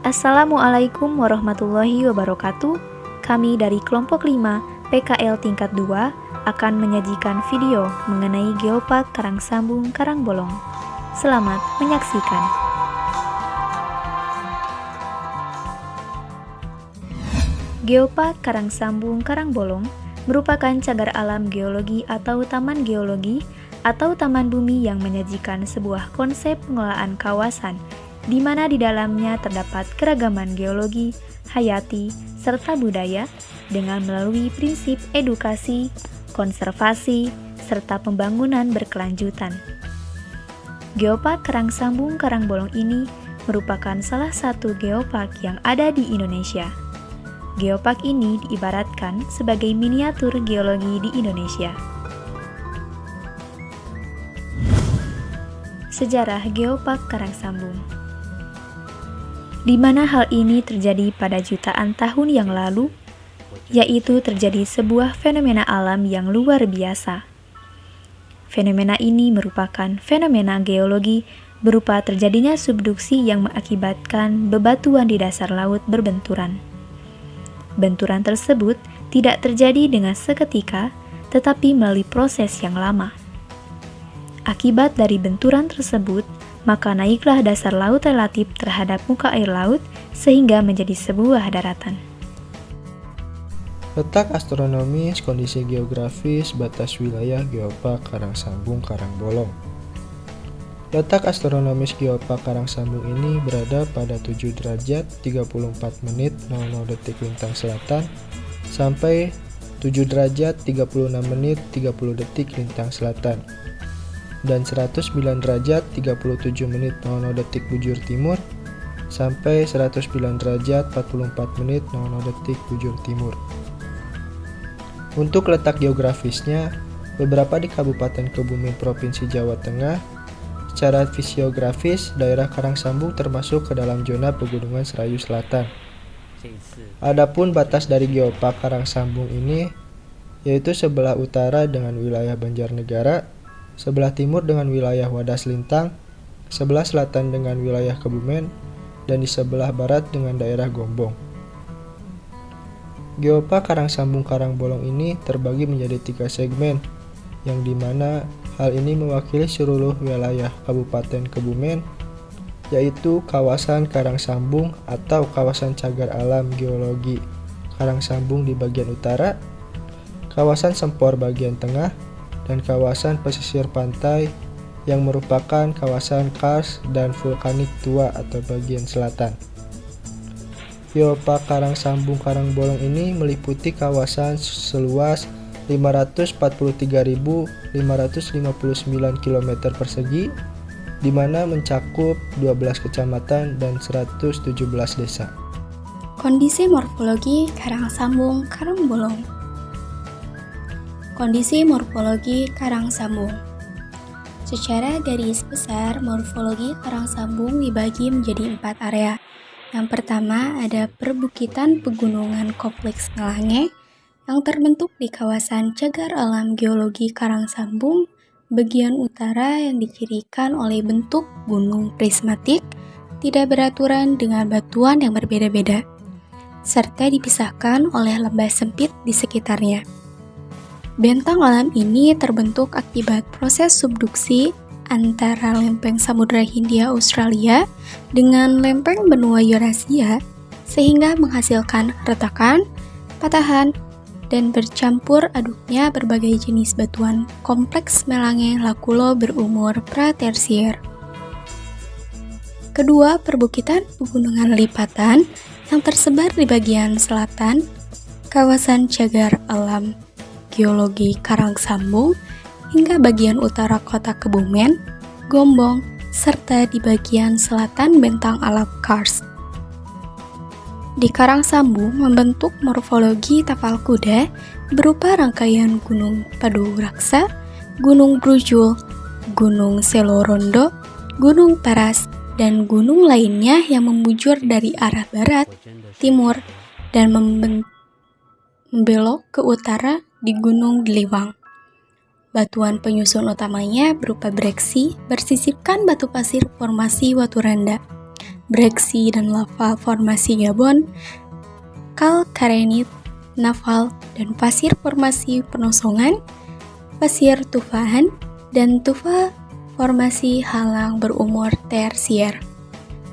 Assalamualaikum warahmatullahi wabarakatuh. Kami dari kelompok 5 PKL tingkat 2 akan menyajikan video mengenai Geopark Karangsambung Karangbolong. Selamat menyaksikan. Geopark Karangsambung Karangbolong merupakan cagar alam geologi atau taman geologi atau taman bumi yang menyajikan sebuah konsep pengelolaan kawasan di mana di dalamnya terdapat keragaman geologi, hayati, serta budaya dengan melalui prinsip edukasi, konservasi, serta pembangunan berkelanjutan. Geopark Karangsambung Karangbolong ini merupakan salah satu geopark yang ada di Indonesia. Geopark ini diibaratkan sebagai miniatur geologi di Indonesia. Sejarah Geopark Karangsambung. Di mana hal ini terjadi pada jutaan tahun yang lalu, yaitu terjadi sebuah fenomena alam yang luar biasa. Fenomena ini merupakan fenomena geologi berupa terjadinya subduksi yang mengakibatkan bebatuan di dasar laut berbenturan. Benturan tersebut tidak terjadi dengan seketika, tetapi melalui proses yang lama. Akibat dari benturan tersebut, maka naiklah dasar laut relatif terhadap muka air laut sehingga menjadi sebuah daratan. Letak astronomis, kondisi geografis, batas wilayah Geopark Karangsambung Karangbolong. Letak astronomis Geopark Karangsambung ini berada pada 7 derajat 34 menit 00 detik lintang selatan sampai 7 derajat 36 menit 30 detik lintang selatan dan 109 derajat 37 menit 00 detik bujur timur sampai 109 derajat 44 menit 00 detik bujur timur. Untuk letak geografisnya, beberapa di Kabupaten Kebumen Provinsi Jawa Tengah. Secara fisiografis, daerah Karangsambung termasuk ke dalam zona Pegunungan Serayu Selatan. Adapun batas dari Geopark Karangsambung ini yaitu sebelah utara dengan wilayah Banjarnegara, sebelah timur dengan wilayah Wadas Lintang, sebelah selatan dengan wilayah Kebumen, dan di sebelah barat dengan daerah Gombong. Geopark Karangsambung Karangbolong ini terbagi menjadi 3 segmen, yang dimana hal ini mewakili seluruh wilayah Kabupaten Kebumen, yaitu kawasan Karangsambung atau kawasan cagar alam geologi Karangsambung di bagian utara, kawasan Sempor bagian tengah, dan kawasan pesisir pantai yang merupakan kawasan kars dan vulkanik tua atau bagian selatan. Geopark Karangsambung Karangbolong ini meliputi kawasan seluas 543.559 km persegi, di mana mencakup 12 kecamatan dan 117 desa. Kondisi morfologi Karangsambung Karangbolong. Kondisi morfologi Karangsambung. Secara garis besar, morfologi Karangsambung dibagi menjadi 4 area. Yang pertama ada perbukitan pegunungan kompleks Melange yang terbentuk di kawasan cagar alam geologi Karangsambung bagian utara yang dicirikan oleh bentuk gunung prismatik tidak beraturan dengan batuan yang berbeda-beda, serta dipisahkan oleh lembah sempit di sekitarnya. Bentang alam ini terbentuk akibat proses subduksi antara lempeng Samudra Hindia Australia dengan lempeng benua Eurasia sehingga menghasilkan retakan, patahan, dan bercampur aduknya berbagai jenis batuan kompleks Melange Lakulo berumur pratersier. Kedua, perbukitan pegunungan lipatan yang tersebar di bagian selatan kawasan cagar alam geologi Karangsambung hingga bagian utara kota Kebumen, Gombong, serta di bagian selatan bentang alam kars. Di Karangsambung membentuk morfologi tapal kuda berupa rangkaian Gunung Paduraksa, Gunung Brujul, Gunung Selorondo, Gunung Paras, dan gunung lainnya yang membujur dari arah barat, timur, dan membelok ke utara di Gunung Deliwang. Batuan penyusun utamanya berupa breksi bersisipkan batu pasir formasi Waturanda. breksi dan lava formasi Gabon, kalkarenit, naval, dan pasir formasi Penosongan, pasir tufahan, dan tufa formasi halang berumur tersier.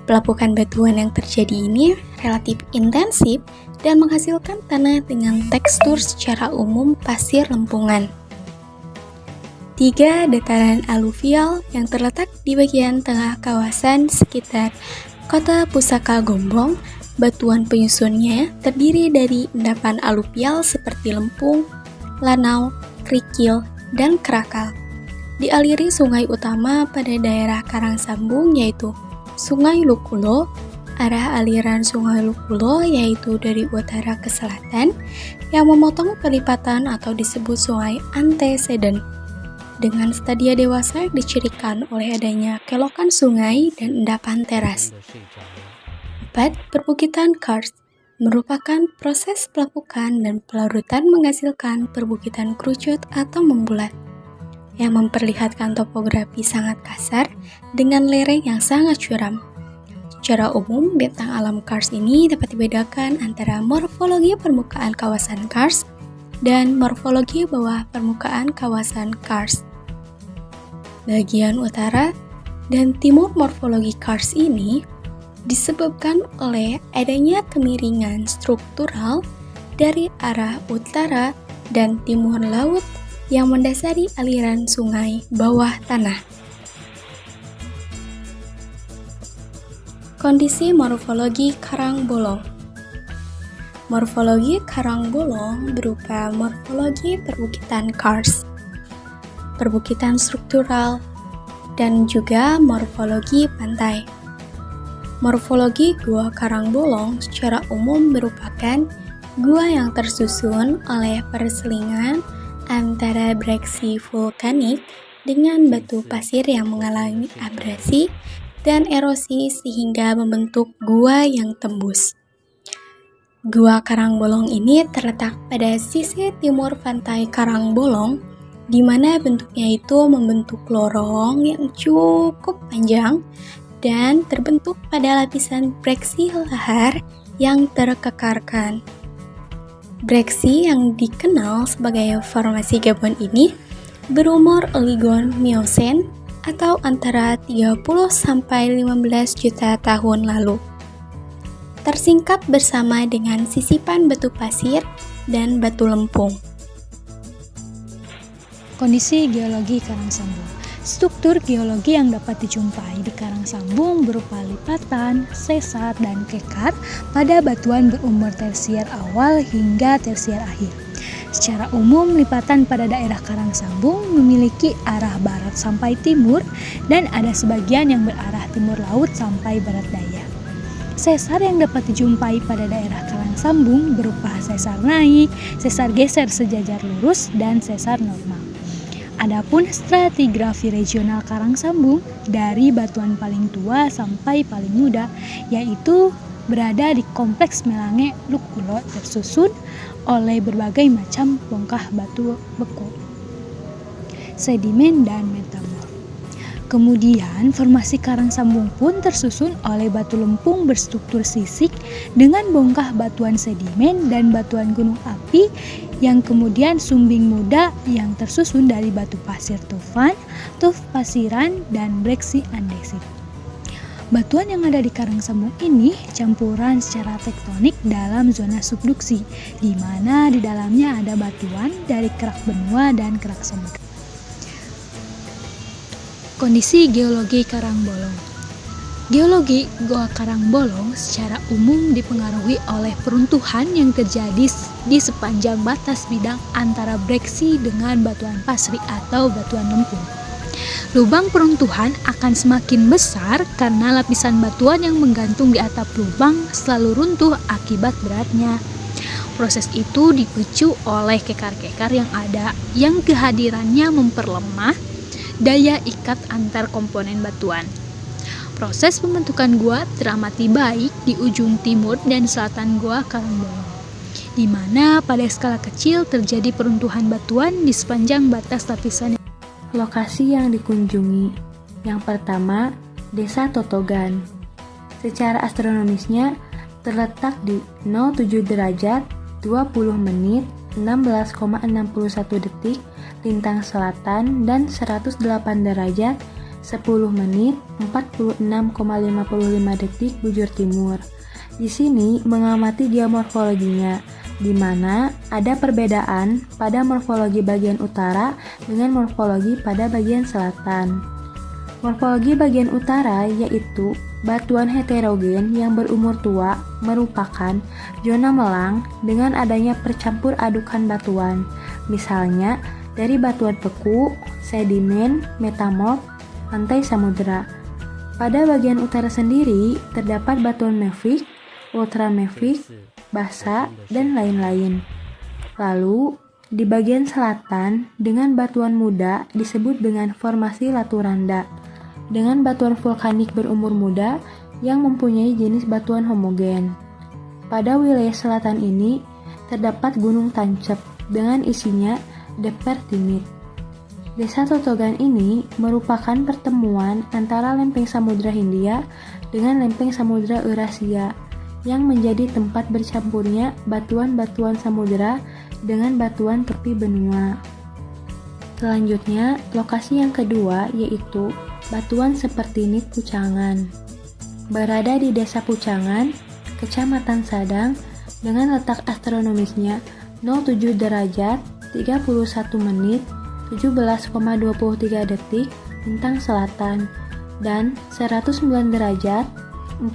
Pelapukan batuan yang terjadi ini relatif intensif dan menghasilkan tanah dengan tekstur secara umum pasir lempungan. 3 dataran aluvial yang terletak di bagian tengah kawasan sekitar kota Pusaka Gombong. Batuan penyusunnya terdiri dari endapan aluvial seperti lempung, lanau, kerikil, dan kerakal. Dialiri sungai utama pada daerah Karangsambung yaitu Sungai Lukulo. Arah aliran Sungai Lukulo yaitu dari utara ke selatan yang memotong perlipatan atau disebut sungai antecedent. Dengan stadia dewasa dicirikan oleh adanya kelokan sungai dan endapan teras. 4. Perbukitan karst merupakan proses pelapukan dan pelarutan menghasilkan perbukitan kerucut atau membulat yang memperlihatkan topografi sangat kasar dengan lereng yang sangat curam. Secara umum, bentang alam karst ini dapat dibedakan antara morfologi permukaan kawasan karst dan morfologi bawah permukaan kawasan karst. Bagian utara dan timur morfologi karst ini disebabkan oleh adanya kemiringan struktural dari arah utara dan timur laut yang mendasari aliran sungai bawah tanah. Kondisi morfologi karang bolong. Morfologi karang bolong berupa morfologi perbukitan karst, perbukitan struktural, dan juga morfologi pantai. Morfologi gua karang bolong secara umum merupakan gua yang tersusun oleh perselingan antara breksi vulkanik dengan batu pasir yang mengalami abrasi dan erosi sehingga membentuk gua yang tembus. Gua Karangbolong ini terletak pada sisi timur pantai Karangbolong, di mana bentuknya itu membentuk lorong yang cukup panjang dan terbentuk pada lapisan breksi lahar yang terkekarkan. Breksi yang dikenal sebagai formasi Gabon ini berumur Oligon Miosen atau antara 30 sampai 15 juta tahun lalu. Tersingkap bersama dengan sisipan batu pasir dan batu lempung. Kondisi geologi Karangsambung. Struktur geologi yang dapat dijumpai di Karangsambung berupa lipatan, sesar, dan kekar pada batuan berumur tersier awal hingga tersier akhir. Secara umum, lipatan pada daerah Karangsambung memiliki arah barat sampai timur dan ada sebagian yang berarah timur laut sampai barat daya. Sesar yang dapat dijumpai pada daerah Karangsambung berupa sesar naik, sesar geser sejajar lurus, dan sesar normal. Adapun stratigrafi regional Karangsambung dari batuan paling tua sampai paling muda, yaitu berada di kompleks Melange Lukulo tersusun oleh berbagai macam bongkah batu beku, sedimen, dan metamorf. Kemudian formasi Karangsambung pun tersusun oleh batu lempung berstruktur sisik dengan bongkah batuan sedimen dan batuan gunung api yang kemudian sumbing muda yang tersusun dari batu pasir tufan, tuf pasiran, dan breksi andesit. Batuan yang ada di Karangsambung ini campuran secara tektonik dalam zona subduksi, di mana di dalamnya ada batuan dari kerak benua dan kerak samudra. Kondisi geologi Karangbolong. Geologi Goa Karangbolong secara umum dipengaruhi oleh peruntuhan yang terjadi di sepanjang batas bidang antara breksi dengan batuan pasri atau batuan lempung. Lubang peruntuhan akan semakin besar karena lapisan batuan yang menggantung di atap lubang selalu runtuh akibat beratnya. Proses itu dipicu oleh kekar-kekar yang ada, yang kehadirannya memperlemah daya ikat antar komponen batuan. Proses pembentukan gua teramati baik di ujung timur dan selatan Goa Karangbolong, di mana pada skala kecil terjadi peruntuhan batuan di sepanjang batas lapisan. Lokasi yang dikunjungi. Yang pertama, Desa Totogan. secara astronomisnya terletak di 07 derajat 20 menit 16,61 detik lintang selatan dan 108 derajat 10 menit 46,55 detik bujur timur. Di sini mengamati geomorfologinya, di mana ada perbedaan pada morfologi bagian utara dengan morfologi pada bagian selatan. Morfologi bagian utara yaitu batuan heterogen yang berumur tua merupakan zona melang dengan adanya percampur adukan batuan, misalnya dari batuan beku, sedimen, metamorf, lantai samudera. Pada bagian utara sendiri terdapat batuan mafic, ultramafic, basa, dan lain-lain. Lalu, di bagian selatan dengan batuan muda disebut dengan formasi Laturanda, dengan batuan vulkanik berumur muda yang mempunyai jenis batuan homogen. Pada wilayah selatan ini terdapat Gunung Tancep dengan isinya Depertimit. Desa Totogan ini merupakan pertemuan antara lempeng Samudra Hindia dengan lempeng Samudra Eurasia yang menjadi tempat bercampurnya batuan-batuan samudera dengan batuan tepi benua. Selanjutnya, lokasi yang kedua yaitu Batuan Sepertinit Pucangan. Berada di Desa Pucangan, Kecamatan Sadang, dengan letak astronomisnya 07 derajat 31 menit 17,23 detik lintang selatan dan 109 derajat 41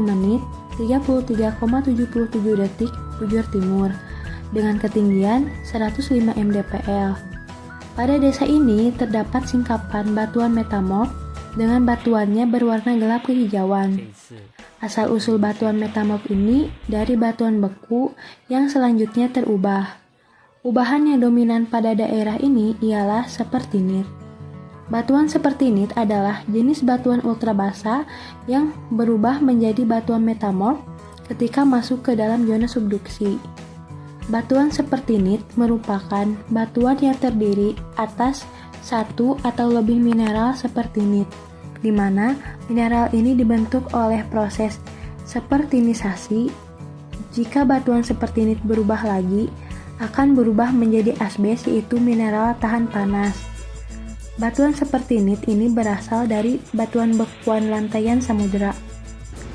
menit 33,77 detik bujur timur dengan ketinggian 105 mdpl. Pada desa ini terdapat singkapan batuan metamorf dengan batuannya berwarna gelap kehijauan. Asal-usul batuan metamorf ini dari batuan beku yang selanjutnya terubah. Ubahan yang dominan pada daerah ini ialah sepertinit. Batuan sepertinit adalah jenis batuan ultrabasa yang berubah menjadi batuan metamorf ketika masuk ke dalam zona subduksi. Batuan sepertinit merupakan batuan yang terdiri atas satu atau lebih mineral sepertinit, di mana mineral ini dibentuk oleh proses sepertinisasi. Jika batuan sepertinit berubah lagi, akan berubah menjadi asbes, yaitu mineral tahan panas. Batuan sepertinit ini berasal dari batuan bekuan lantaian samudera.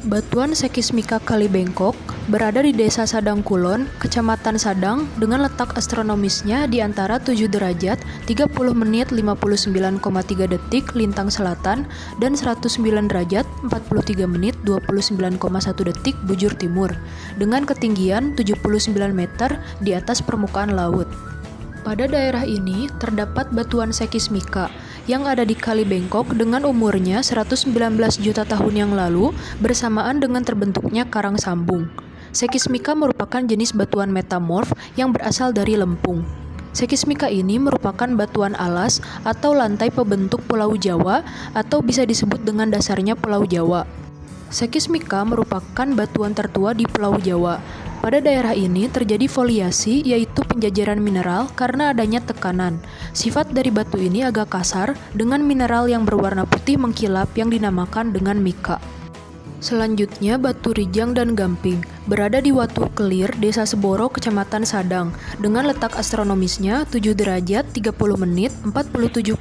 Batuan Sekismika Kali Bengkok berada di Desa Sadang Kulon, Kecamatan Sadang, dengan letak astronomisnya di antara 7 derajat 30 menit 59,3 detik lintang selatan dan 109 derajat 43 menit 29,1 detik bujur timur, dengan ketinggian 79 meter di atas permukaan laut. Pada daerah ini terdapat batuan Sekismika yang ada di Kali Bengkok dengan umurnya 119 juta tahun yang lalu bersamaan dengan terbentuknya karang sambung. Sekismika merupakan jenis batuan metamorf yang berasal dari lempung. Sekismika ini merupakan batuan alas atau lantai pembentuk Pulau Jawa atau bisa disebut dengan dasarnya Pulau Jawa. Sekismika merupakan batuan tertua di Pulau Jawa. Pada daerah ini terjadi foliasi, yaitu penjajaran mineral karena adanya tekanan. Sifat dari batu ini agak kasar dengan mineral yang berwarna putih mengkilap yang dinamakan dengan mika. Selanjutnya batu Rijang dan Gamping berada di Watu Kelir, Desa Seboro, Kecamatan Sadang, dengan letak astronomisnya 7 derajat 30 menit 47,37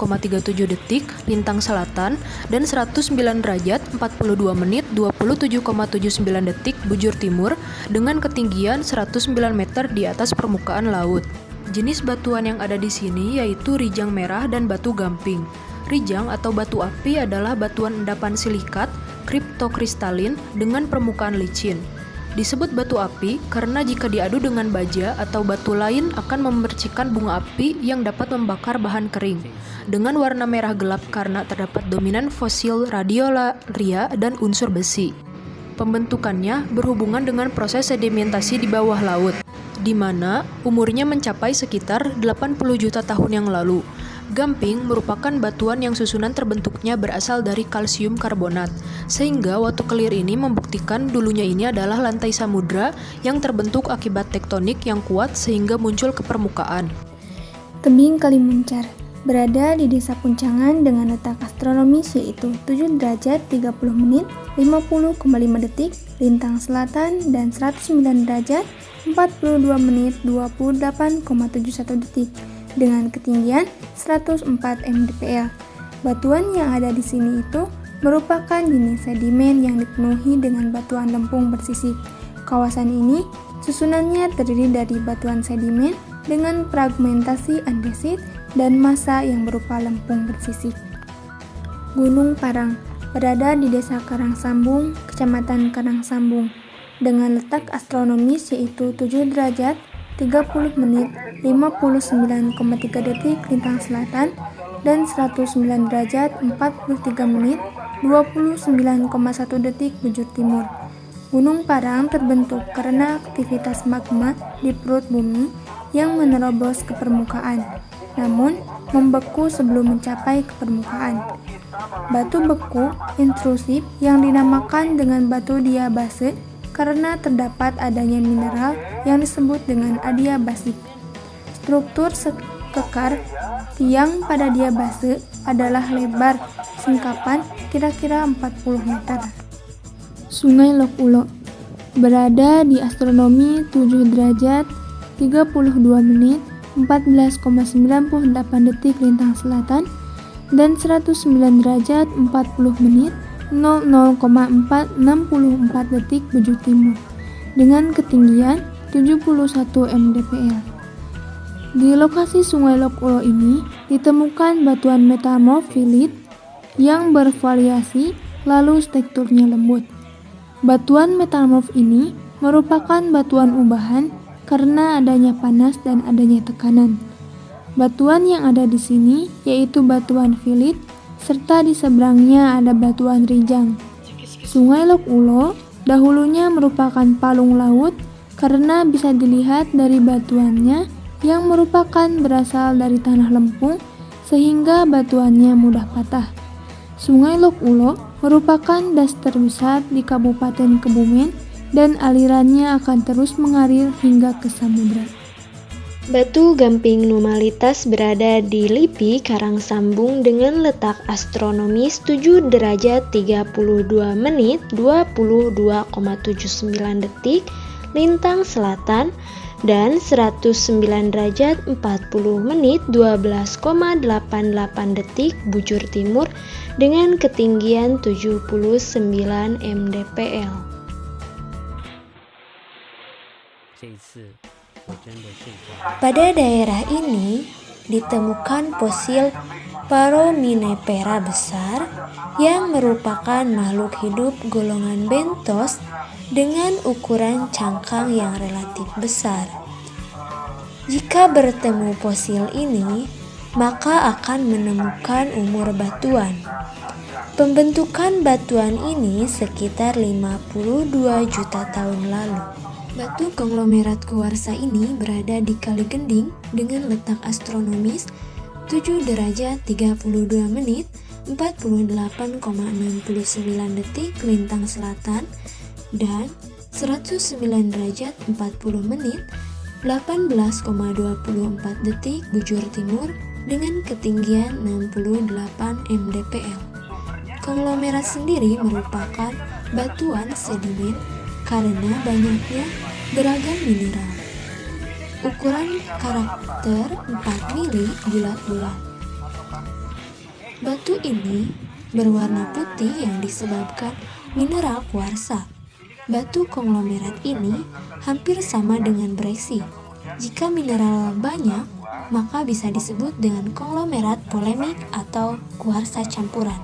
detik lintang selatan dan 109 derajat 42 menit 27,79 detik bujur timur dengan ketinggian 109 meter di atas permukaan laut. Jenis batuan yang ada di sini yaitu Rijang merah dan batu Gamping. Rijang atau batu api adalah batuan endapan silikat kriptokristalin dengan permukaan licin. Disebut batu api karena jika diadu dengan baja atau batu lain akan memercikan bunga api yang dapat membakar bahan kering. Dengan warna merah gelap karena terdapat dominan fosil radiolaria dan unsur besi. Pembentukannya berhubungan dengan proses sedimentasi di bawah laut, di mana umurnya mencapai sekitar 80 juta tahun yang lalu. Gamping merupakan batuan yang susunan terbentuknya berasal dari kalsium karbonat, sehingga Watu Kelir ini membuktikan dulunya ini adalah lantai samudra yang terbentuk akibat tektonik yang kuat sehingga muncul ke permukaan. Tebing Kalimuncar. berada di Desa Puncangan dengan letak astronomis yaitu 7 derajat 30 menit 50,5 detik lintang selatan dan 109 derajat 42 menit 28,71 detik dengan ketinggian 104 mdpl. Batuan yang ada di sini itu merupakan jenis sedimen yang dipenuhi dengan batuan lempung bersisik. Kawasan ini susunannya terdiri dari batuan sedimen dengan fragmentasi andesit dan massa yang berupa lempung bersisik. Gunung Parang berada di Desa Karangsambung, Kecamatan Karangsambung, dengan letak astronomis yaitu 7 derajat 30 menit 59,3 detik lintang selatan dan 109 derajat 43 menit 29,1 detik bujur timur. Gunung Parang terbentuk karena aktivitas magma di perut bumi yang menerobos ke permukaan, namun membeku sebelum mencapai ke permukaan. Batu beku intrusif yang dinamakan dengan batu diabase karena terdapat adanya mineral yang disebut dengan adiabasit. Struktur kekar tiang pada diabase adalah lebar singkapan kira-kira 40 meter. Sungai Lok Ulo berada di astronomi 7 derajat 32 menit 14,98 detik lintang selatan dan 109 derajat 40 menit 00,464 detik bujur timur dengan ketinggian 71 mdpl. Di lokasi Sungai Lok Ulo ini ditemukan batuan metamorfilit yang bervariasi lalu teksturnya lembut. Batuan metamorf ini merupakan batuan ubahan karena adanya panas dan adanya tekanan. Batuan yang ada di sini yaitu batuan filit serta di seberangnya ada batuan rijang. Sungai Lok Ulo dahulunya merupakan palung laut karena bisa dilihat dari batuannya yang merupakan berasal dari tanah lempung sehingga batuannya mudah patah. Sungai Lok Ulo merupakan das terbesar di Kabupaten Kebumen dan alirannya akan terus mengalir hingga ke samudra. Batu gamping numalitas berada di LIPI Karangsambung dengan letak astronomis 7 derajat 32 menit 22,79 detik lintang selatan dan 109 derajat 40 menit 12,88 detik bujur timur dengan ketinggian 79 mdpl. Pada daerah ini ditemukan fosil Foraminifera besar yang merupakan makhluk hidup golongan bentos dengan ukuran cangkang yang relatif besar. Jika bertemu fosil ini, maka akan menemukan umur batuan. Pembentukan batuan ini sekitar 52 juta tahun lalu. Batu konglomerat kuarsa ini berada di Kali Gending dengan letak astronomis 7 derajat 32 menit 48,69 detik lintang selatan dan 109 derajat 40 menit 18,24 detik bujur timur dengan ketinggian 68 mdpl. Konglomerat sendiri merupakan batuan sedimen karena banyaknya beragam mineral. Ukuran karakter 4 mili bulat-bulat. Batu ini berwarna putih yang disebabkan mineral kuarsa. Batu konglomerat ini hampir sama dengan breksi. Jika mineral banyak, maka bisa disebut dengan konglomerat polemik atau kuarsa campuran.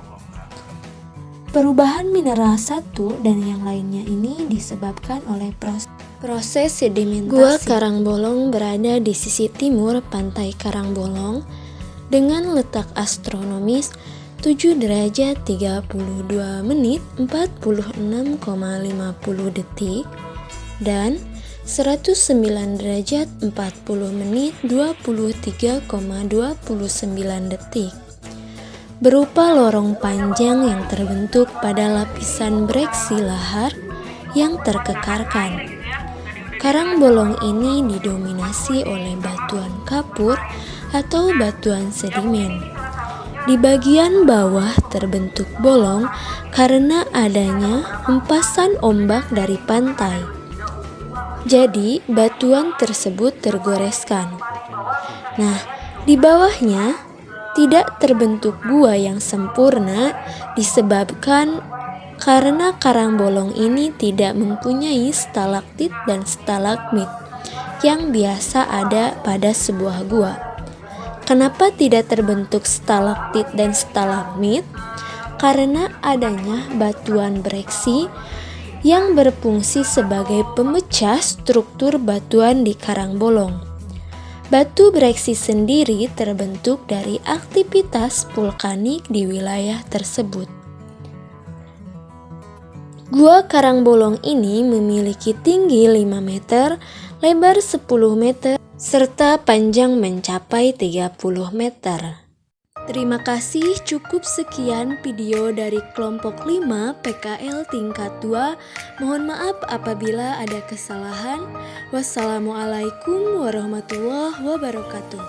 Perubahan mineral satu dan yang lainnya ini disebabkan oleh proses sedimentasi. Gua Karangbolong berada di sisi timur pantai Karangbolong dengan letak astronomis 7 derajat 32 menit 46,50 detik dan 109 derajat 40 menit 23,29 detik. Berupa lorong panjang yang terbentuk pada lapisan breksi lahar yang terkekarkan. Karangbolong ini didominasi oleh batuan kapur atau batuan sedimen. Di bagian bawah terbentuk bolong karena adanya hempasan ombak dari pantai. Jadi, batuan tersebut tergoreskan. Nah, di bawahnya tidak terbentuk gua yang sempurna disebabkan karena karang bolong ini tidak mempunyai stalaktit dan stalagmit yang biasa ada pada sebuah gua. Kenapa tidak terbentuk stalaktit dan stalagmit? Karena adanya batuan breksi yang berfungsi sebagai pemecah struktur batuan di karang bolong. Batu breksi sendiri terbentuk dari aktivitas vulkanik di wilayah tersebut. Gua karang bolong ini memiliki tinggi 5 meter, lebar 10 meter, serta panjang mencapai 30 meter. Terima kasih, cukup sekian video dari kelompok 5 PKL tingkat 2. Mohon maaf apabila ada kesalahan. Wassalamualaikum warahmatullahi wabarakatuh.